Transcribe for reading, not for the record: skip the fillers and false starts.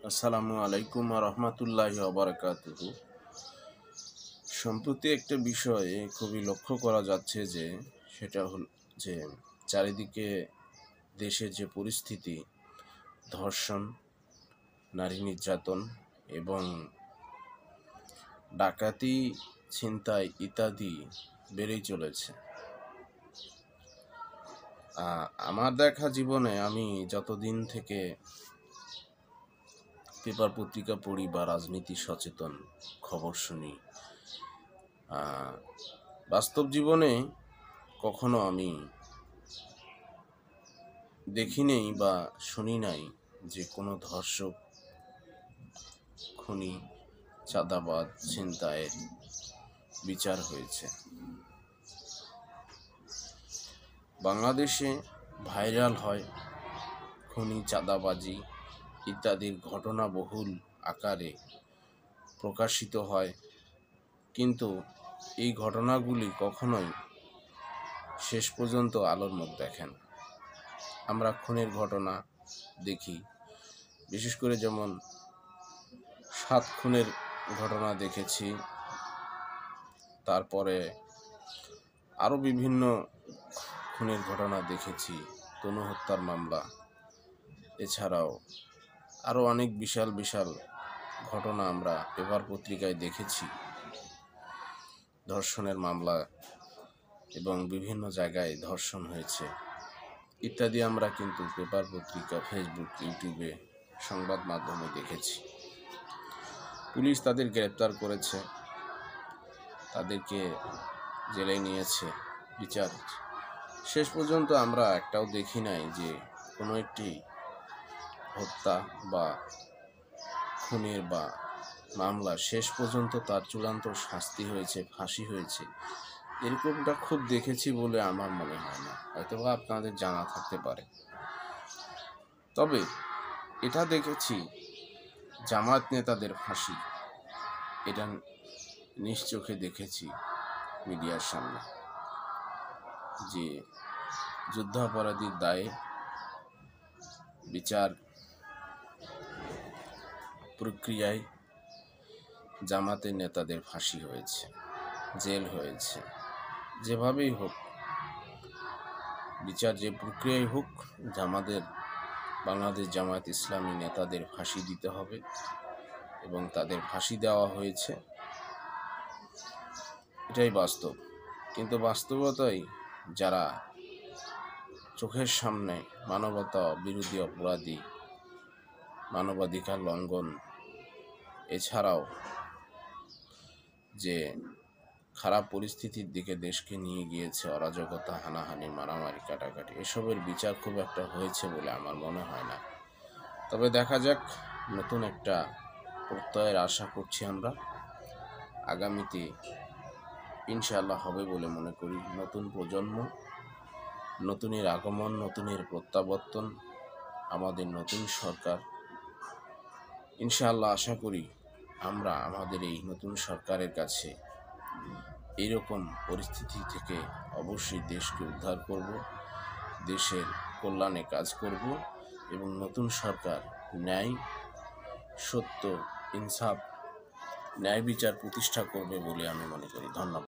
আসসালামু আলাইকুম রহমতুল্লাহি ওয়াবারাকাতুহু। সম্প্রতি একটা বিষয়ে খুবই লক্ষ্য করা যাচ্ছে যে সেটা হল যে চারিদিকে দেশের যে পরিস্থিতি, ধর্ষণ, নারী নির্যাতন এবং ডাকাতি, ছিনতাই ইত্যাদি বেড়েই চলেছে। আমার দেখা জীবনে আমি যতদিন থেকে পেপার পত্রিকা পড়ি বা রাজনীতি সচেতন খবর শুনি, বাস্তব জীবনে কখনো আমি দেখি নেই বা শুনি নাই যে কোনো ধর্ষক, খুনি, চাঁদাবাজ, ছিনতাইয়ের বিচার হয়েছে। বাংলাদেশে ভাইরাল হয় খুনি, চাঁদাবাজি ইত্যাদির ঘটনা বহুল আকারে প্রকাশিত হয়, কিন্তু এই ঘটনাগুলি কখনোই শেষ পর্যন্ত আলোর মুখ দেখেন। আমরা খুনের ঘটনা দেখি, বিশেষ করে যেমন 7 খুনের ঘটনা দেখেছি, তারপরে আরও বিভিন্ন খুনের ঘটনা দেখেছি, তনু হত্যার মামলা, এছাড়াও আরও অনেক বিশাল বিশাল ঘটনা আমরা পেপার পত্রিকায় দেখেছি। ধর্ষণের মামলা এবং বিভিন্ন জায়গায় ধর্ষণ হয়েছে ইত্যাদি আমরা কিন্তু পেপার পত্রিকা, ফেসবুক, ইউটিউবে, সংবাদ মাধ্যমে দেখেছি। পুলিশ তাদের গ্রেপ্তার করেছে, তাদেরকে জেলে নিয়েছে, বিচার শেষ পর্যন্ত আমরা একটাও দেখি নাই যে কোনো একটি হত্যা বা খুনের বা মামলা শেষ পর্যন্ত তার চূড়ান্ত শাস্তি হয়েছে, ফাঁসি হয়েছে, এরকমটা খুব দেখেছি বলে আমার মনে হয় না। হয়তো আপনাদের জানা থাকতে পারে। তবে এটা দেখেছি, জামায়াত নেতাদের ফাঁসি, এটা নিজ চোখে দেখেছি মিডিয়ার সামনে, যে যুদ্ধাপরাধীর দায়ে বিচার প্রক্রিয়ায় জামাতের নেতাদের ফাঁসি হয়েছে, জেল হয়েছে। যেভাবেই হোক, বিচার যে প্রক্রিয়ায় হোক, বাংলাদেশ জামায়াত ইসলামী নেতাদের ফাঁসি দিতে হবে এবং তাদের ফাঁসি দেওয়া হয়েছে, এটাই বাস্তব। কিন্তু বাস্তবতায় যারা চোখের সামনে মানবতা বিরোধী অপরাধী, মানবাধিকার লঙ্ঘন, এছাড়াও যে খারাপ পরিস্থিতির দিকে দেশকে নিয়ে গিয়েছে, অরাজকতা, হানাহানি, মারামারি, কাটাকাটি, এসবের বিচার খুব একটা হয়েছে বলে আমার মনে হয় না। তবে দেখা যাক, নতুন একটা প্রত্যয়ের আশা করছি আমরা। আগামীতে ইনশাআল্লাহ হবে বলে মনে করি। নতুন প্রজন্ম, নতুনের আগমন, নতুনের প্রত্যাবর্তন, আমাদের নতুন সরকার। ইনশাআল্লাহ আশা করি আমরা আমাদের এই নতুন সরকারের কাছে এইরকম পরিস্থিতি থেকে অবশ্যই দেশকে উদ্ধার করব, দেশের কল্যাণে কাজ করব এবং নতুন সরকার ন্যায়, সত্য, ইনসাফ, ন্যায় বিচার প্রতিষ্ঠা করবে বলে আমি মনে করি। ধন্যবাদ।